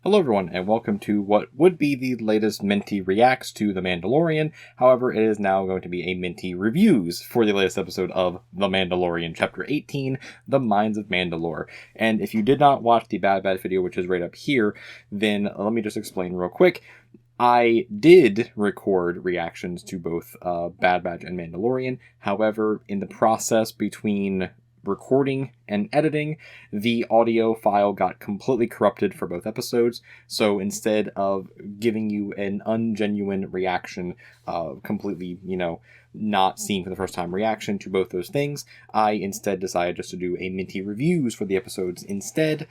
Hello everyone, and welcome to what would be the latest Minty reacts to The Mandalorian. However, it is now going to be a Minty reviews for the latest episode of The Mandalorian, Chapter 18, The Mines of Mandalore. And if you did not watch the Bad video, which is right up here, then let me just explain real quick. I did record reactions to both Bad Batch and Mandalorian. However, in the process between recording and editing, the audio file got completely corrupted for both episodes. So instead of giving you an ungenuine reaction, completely, not seeing for the first time reaction to both those things, I instead decided just to do a Minty reviews for the episodes instead.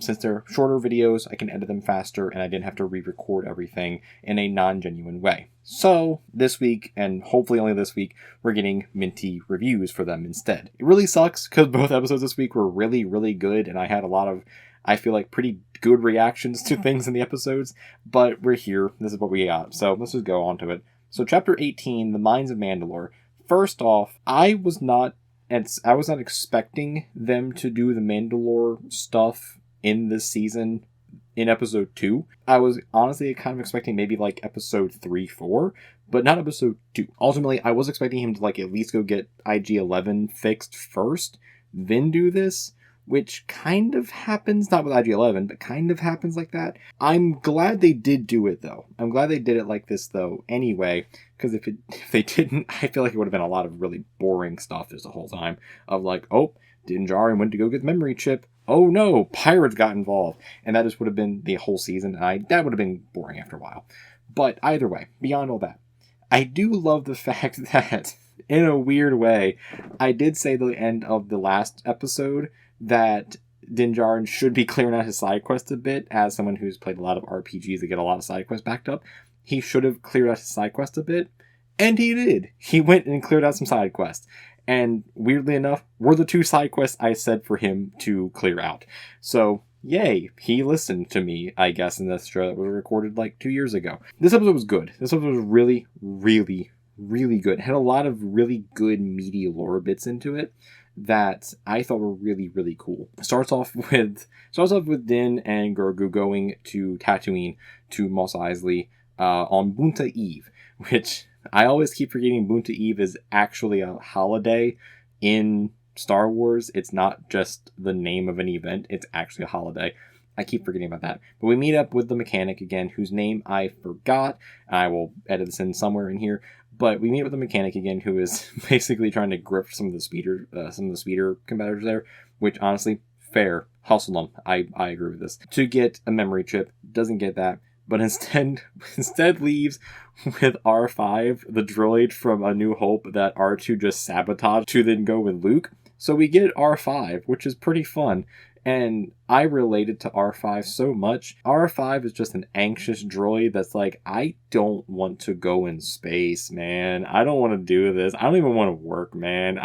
Since they're shorter videos, I can edit them faster and I didn't have to re-record everything in a non-genuine way. So this week, and hopefully only this week, we're getting Minty reviews for them instead. It really sucks because both episodes this week were really, really good, and I had a lot of, I feel like, pretty good reactions to things in the episodes, but we're here. This is what we got. So let's just go on to it. So Chapter 18, The Mines of Mandalore. First off, I was not expecting them to do the Mandalore stuff in this season in episode 2. I was honestly kind of expecting maybe like episode 3, 4, but not episode 2. Ultimately, I was expecting him to at least go get IG-11 fixed first, then do this, which kind of happens, not with IG-11, but kind of happens like that. I'm glad they did do it, though. I'm glad they did it like this, though, anyway, because if they didn't, I feel like it would have been a lot of really boring stuff this the whole time, of Din Djarin went to go get the memory chip. Oh no, pirates got involved. And that just would have been the whole season, and that would have been boring after a while. But either way, beyond all that, I do love the fact that, in a weird way, I did say at the end of the last episode that Din Djarin should be clearing out his side quest a bit. As someone who's played a lot of RPGs that get a lot of side quests backed up, he should have cleared out his side quest a bit. And he did. He went and cleared out some side quests. And weirdly enough, were the 2 side quests I said for him to clear out. So, yay, he listened to me, I guess, in this show that was recorded 2 years ago. This episode was good. This episode was really, really, really good. It had a lot of really good meaty lore bits into it that I thought were really, really cool. Starts off with Din and Grogu going to Tatooine to Mos Eisley on Bunta Eve, which I always keep forgetting Bunta Eve is actually a holiday in Star Wars. It's not just the name of an event, it's actually a holiday. I keep forgetting about that. But we meet up with the mechanic again, whose name I forgot. I will edit this in somewhere in here. But we meet up with the mechanic again, who is basically trying to grip some of the speeder competitors there, which honestly, fair. Hustle them. I agree with this. To get a memory chip, doesn't get that, but instead leaves with R5, the droid from A New Hope that R2 just sabotaged to then go with Luke. So we get R5, which is pretty fun. And I related to R5 so much. R5 is just an anxious droid that's I don't want to go in space, man. I don't want to do this. I don't even want to work, man.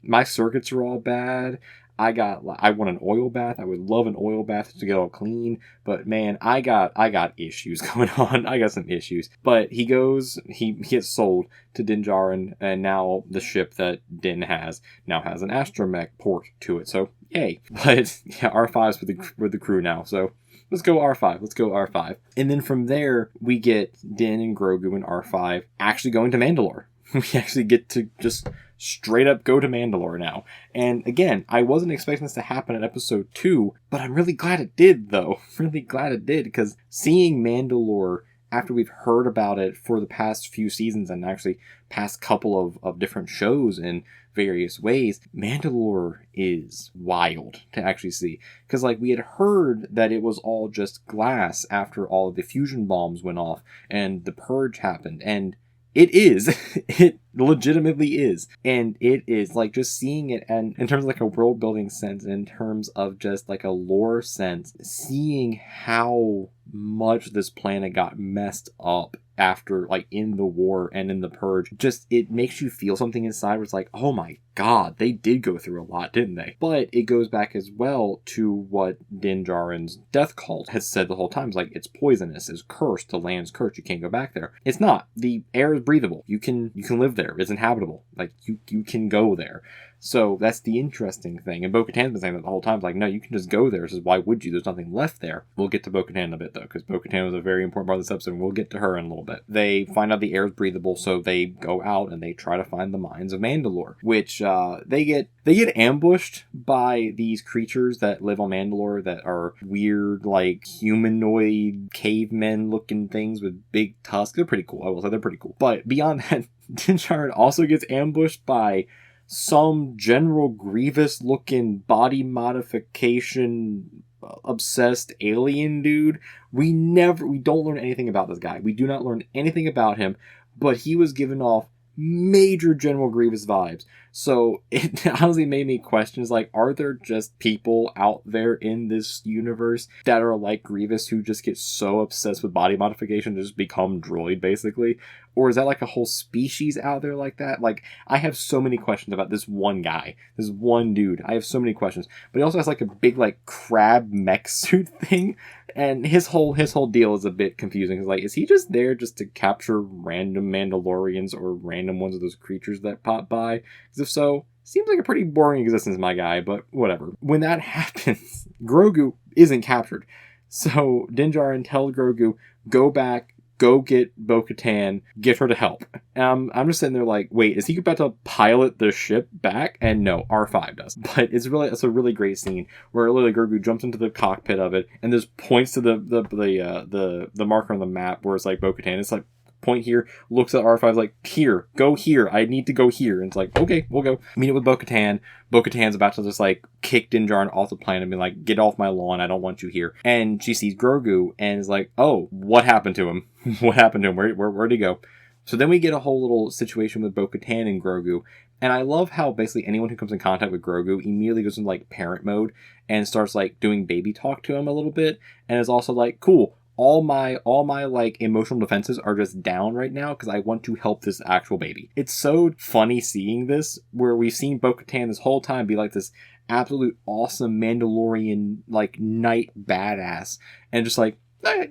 My circuits are all bad. I want an oil bath. I would love an oil bath to get all clean. But man, I got issues going on. I got some issues. But he gets sold to Din Djarin, and now the ship that Din has now has an astromech port to it. So yay. But yeah, R5's with the crew now. So let's go R5. Let's go R5. And then from there, we get Din and Grogu and R5 actually going to Mandalore. We actually get to just straight up go to Mandalore now. And again, I wasn't expecting this to happen in episode 2, but I'm really glad it did, though. Really glad it did, because seeing Mandalore after we've heard about it for the past few seasons and actually past couple of different shows in various ways, Mandalore is wild to actually see. Because we had heard that it was all just glass after all of the fusion bombs went off and the purge happened, and it is. It legitimately is. And it is just seeing it, and in terms of a world building sense, and in terms of just a lore sense, seeing how much this planet got messed up after, like, in the war and in the purge, just, it makes you feel something inside where it's like, oh my god, they did go through a lot, didn't they? But it goes back as well to what Din Djarin's death cult has said the whole time. It's like, it's poisonous, it's cursed, the land's cursed, you can't go back there. It's not. The air is breathable. You can live there. It's inhabitable. Like, you can go there. So that's the interesting thing. And Bo-Katan's been saying that the whole time. It's like, no, you can just go there. It says, why would you? There's nothing left there. We'll get to Bo-Katan in a bit, though, because Bo-Katan was a very important part of this episode, and we'll get to her in a little bit. They find out the air is breathable, so they go out and they try to find the mines of Mandalore, which they get ambushed by these creatures that live on Mandalore that are weird, like, humanoid cavemen-looking things with big tusks. They're pretty cool. I will say they're pretty cool. But beyond that, Din Djarin also gets ambushed by some General Grievous looking body modification obsessed alien dude. We don't learn anything about this guy. We do not learn anything about him, but he was given off major General Grievous vibes. So it honestly made me question, is like, are there just people out there in this universe that are like Grievous who just get so obsessed with body modification to just become droid, basically? Or is that like a whole species out there like that? Like, I have so many questions about this one guy, this one dude. I have so many questions. But he also has like a big like crab mech suit thing, and his whole deal is a bit confusing. It's like, is he just there just to capture random Mandalorians or random ones of those creatures that pop by? Because if so, seems like a pretty boring existence, my guy, but whatever. When that happens, Grogu isn't captured. So Din Djarin tells Grogu, go back, go get Bo-Katan, get her to help. I'm just sitting there like, wait, is he about to pilot the ship back? And no, R5 does. But it's a really great scene where literally Grogu jumps into the cockpit of it and just points to the marker on the map where it's like Bo-Katan. It's like, point here, looks at R5 like, here, go here, I need to go here. And it's like, okay, we'll go. Meet up with Bo-Katan. Bo-Katan's about to just like kick Din Djarin off the planet and be like, get off my lawn, I don't want you here. And she sees Grogu and is like, oh, what happened to him? What happened to him? Where'd he go? So then we get a whole little situation with Bo-Katan and Grogu. And I love how basically anyone who comes in contact with Grogu immediately goes into like parent mode and starts like doing baby talk to him a little bit. And is also like, cool, all my like emotional defenses are just down right now because I want to help this actual baby. It's so funny seeing this, where we've seen Bo-Katan this whole time be like this absolute awesome Mandalorian like knight badass, and just like,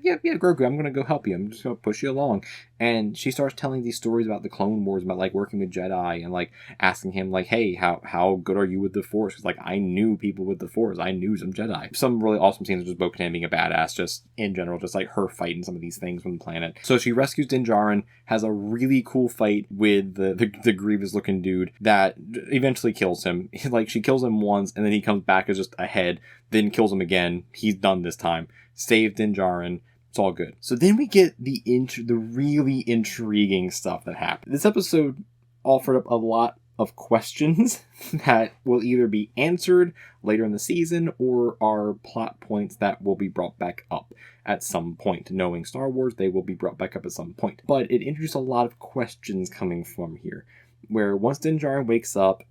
yeah, Grogu, I'm gonna go help you. I'm just gonna push you along. And she starts telling these stories about the Clone Wars, about like working with Jedi, and like asking him like, hey, how good are you with the Force? Because like, I knew people with the Force. I knew some Jedi. Some really awesome scenes of just Bo-Katan being a badass, just in general, just like her fighting some of these things from the planet. So she rescues Din Djarin, has a really cool fight with the Grievous looking dude that eventually kills him. Like, she kills him once, and then he comes back as just a head, then kills him again. He's done this time. Saved Din Djarin. It's all good. So then we get the really intriguing stuff that happened. This episode offered up a lot of questions that will either be answered later in the season or are plot points that will be brought back up at some point. Knowing Star Wars, they will be brought back up at some point. But it introduced a lot of questions coming from here, where once Din Djarin wakes up,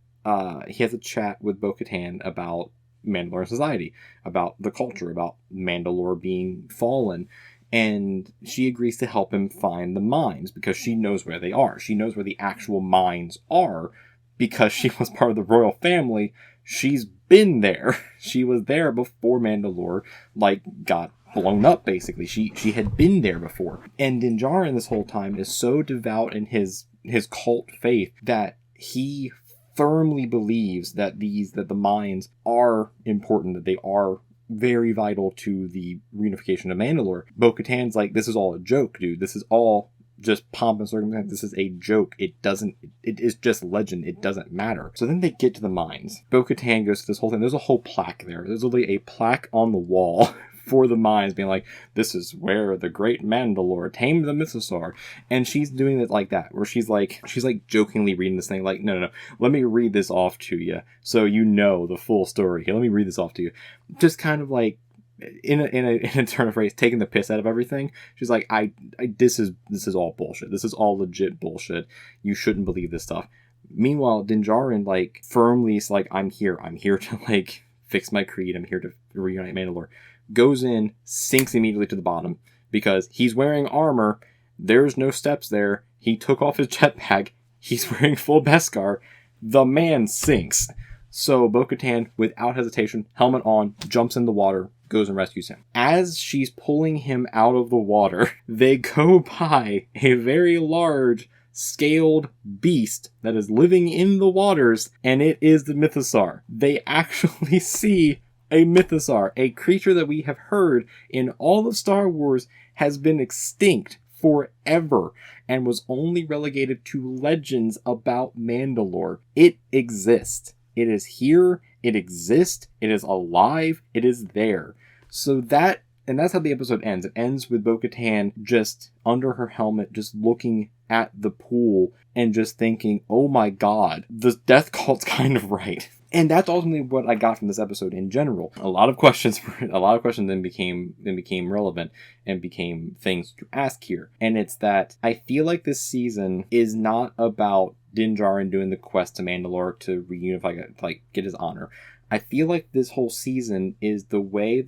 he has a chat with Bo-Katan about Mandalorian society, about the culture, about Mandalore being fallen, and she agrees to help him find the mines because she knows where they are. She knows where the actual mines are because she was part of the royal family. She's been there. She was there before Mandalore like got blown up, basically. She had been there before. And Din Djarin this whole time is so devout in his cult faith that he firmly believes that the mines are important, that they are very vital to the reunification of Mandalore. Bo-Katan's like, this is all a joke, dude. This is all just pomp and circumstance. This is a joke. It is just legend. It doesn't matter. So then they get to the mines. Bo-Katan goes to this whole thing. There's a whole plaque there. There's literally a plaque on the wall for the mines being like, this is where the great Mandalore tamed the Mythosaur. And she's doing it like that, where she's like jokingly reading this thing like, no, let me read this off to you so you know the full story. Here, let me read this off to you. Just kind of like, in a turn of phrase, taking the piss out of everything. She's like, this is all bullshit. This is all legit bullshit. You shouldn't believe this stuff. Meanwhile, Din Djarin like firmly is like, I'm here to like fix my creed. I'm here to reunite Mandalore. Goes in, sinks immediately to the bottom because he's wearing armor, There's no steps there. He took off his jetpack. He's wearing full Beskar. The man sinks. So Bo-Katan, without hesitation, helmet on, jumps in the water, goes and rescues him. As she's pulling him out of the water, they go by a very large, scaled beast that is living in the waters, and it is the Mythosaur. They actually see a Mythosaur, a creature that we have heard in all of Star Wars has been extinct forever and was only relegated to legends about Mandalore. It exists. It is here. It exists. It is alive. It is there. So that's how the episode ends. It ends with Bo-Katan just under her helmet, just looking at the pool and just thinking, oh my god, the death cult's kind of right. And that's ultimately what I got from this episode in general. A lot of questions then became relevant and became things to ask here. And it's that I feel like this season is not about Din Djarin doing the quest to Mandalore to reunify, like, get his honor. I feel like this whole season is a way for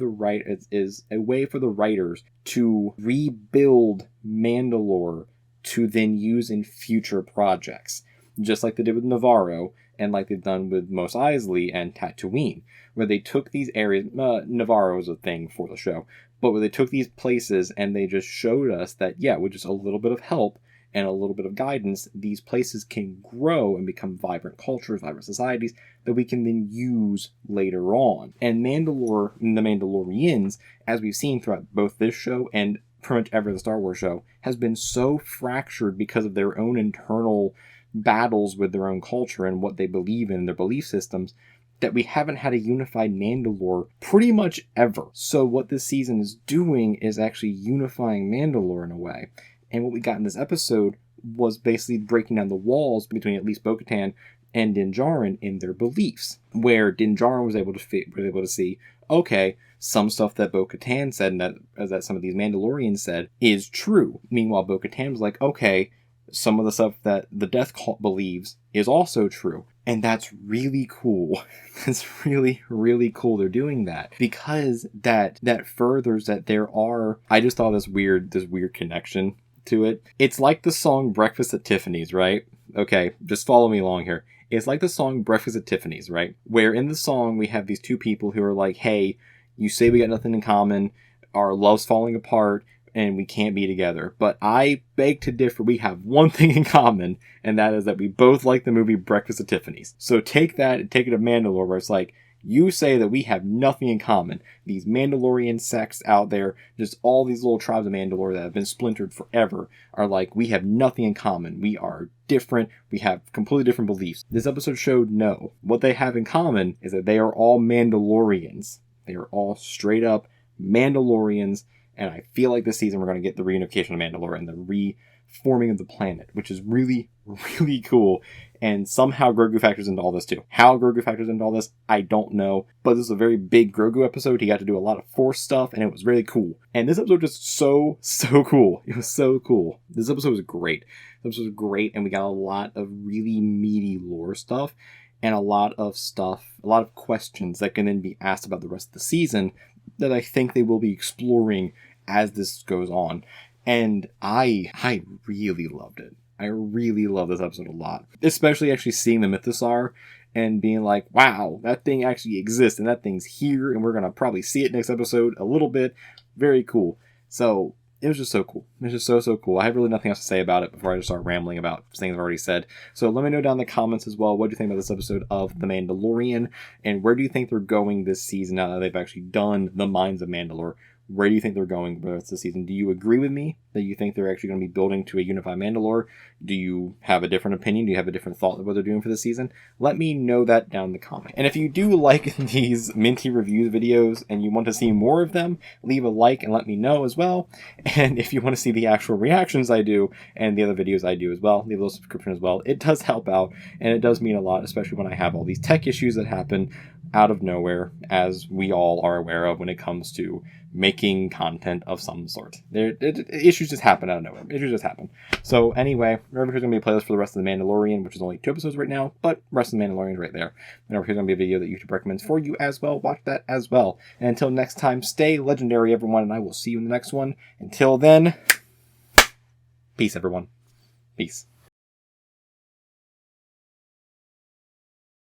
the writers to rebuild Mandalore to then use in future projects. Just like they did with Navarro, and like they've done with Mos Eisley and Tatooine, where they took these areas, Navarro is a thing for the show, but where they took these places and they just showed us that, yeah, with just a little bit of help and a little bit of guidance, these places can grow and become vibrant cultures, vibrant societies that we can then use later on. And Mandalore, and the Mandalorians, as we've seen throughout both this show and pretty much every other Star Wars show, has been so fractured because of their own internal battles with their own culture and what they believe in, their belief systems, that we haven't had a unified Mandalore pretty much ever. So what this season is doing is actually unifying Mandalore in a way. And what we got in this episode was basically breaking down the walls between at least Bo-Katan and Din Djarin in their beliefs, where Din Djarin was able to see, okay, some stuff that Bo-Katan said and that some of these Mandalorians said is true. Meanwhile, Bo-Katan was like, okay, some of the stuff that the Death Cult believes is also true. And that's really cool. It's really, really cool they're doing that. Because that furthers that there are... I just thought this weird connection to it. It's like the song Breakfast at Tiffany's, right? Okay, just follow me along here. It's like the song Breakfast at Tiffany's, right? Where in the song we have these two people who are like, hey, you say we got nothing in common, our love's falling apart, and we can't be together. But I beg to differ. We have one thing in common, and that is that we both like the movie Breakfast at Tiffany's. So take that and take it to Mandalore, where it's like, you say that we have nothing in common. These Mandalorian sects out there, just all these little tribes of Mandalore that have been splintered forever, are like, we have nothing in common. We are different. We have completely different beliefs. This episode showed no. What they have in common is that they are all Mandalorians. They are all straight up Mandalorians. And I feel like this season we're going to get the reunification of Mandalore and the reforming of the planet, which is really, really cool. And somehow Grogu factors into all this too. How Grogu factors into all this, I don't know. But this is a very big Grogu episode. He got to do a lot of Force stuff, and it was really cool. And this episode was just so cool. It was so cool. This episode was great. This episode was great, and we got a lot of really meaty lore stuff. And a lot of questions that can then be asked about the rest of the season that I think they will be exploring as this goes on. And I really loved it. I really love this episode a lot. Especially actually seeing the Mythosaur and being like, wow, that thing actually exists and that thing's here and we're going to probably see it next episode a little bit. Very cool. So it was just so cool. It was just so cool. I have really nothing else to say about it before I just start rambling about things I've already said. So let me know down in the comments as well, what do you think about this episode of The Mandalorian? And where do you think they're going this season now that they've actually done The Mines of Mandalore? Where do you think they're going for the rest of the season? Do you agree with me that you think they're actually going to be building to a unified Mandalore? Do you have a different opinion? Do you have a different thought of what they're doing for the season? Let me know that down in the comments. And if you do like these Minty reviews videos and you want to see more of them, leave a like and let me know as well. And if you want to see the actual reactions I do and the other videos I do as well, leave a little subscription as well. It does help out and it does mean a lot, especially when I have all these tech issues that happen out of nowhere, as we all are aware of when it comes to making content of some sort. Issues just happen out of nowhere. Issues just happen. So anyway, remember here's going to be a playlist for the rest of The Mandalorian, which is only 2 episodes right now, but rest of The Mandalorian is right there. Remember here's going to be a video that YouTube recommends for you as well. Watch that as well. And until next time, stay legendary, everyone, and I will see you in the next one. Until then... Peace, everyone. Peace.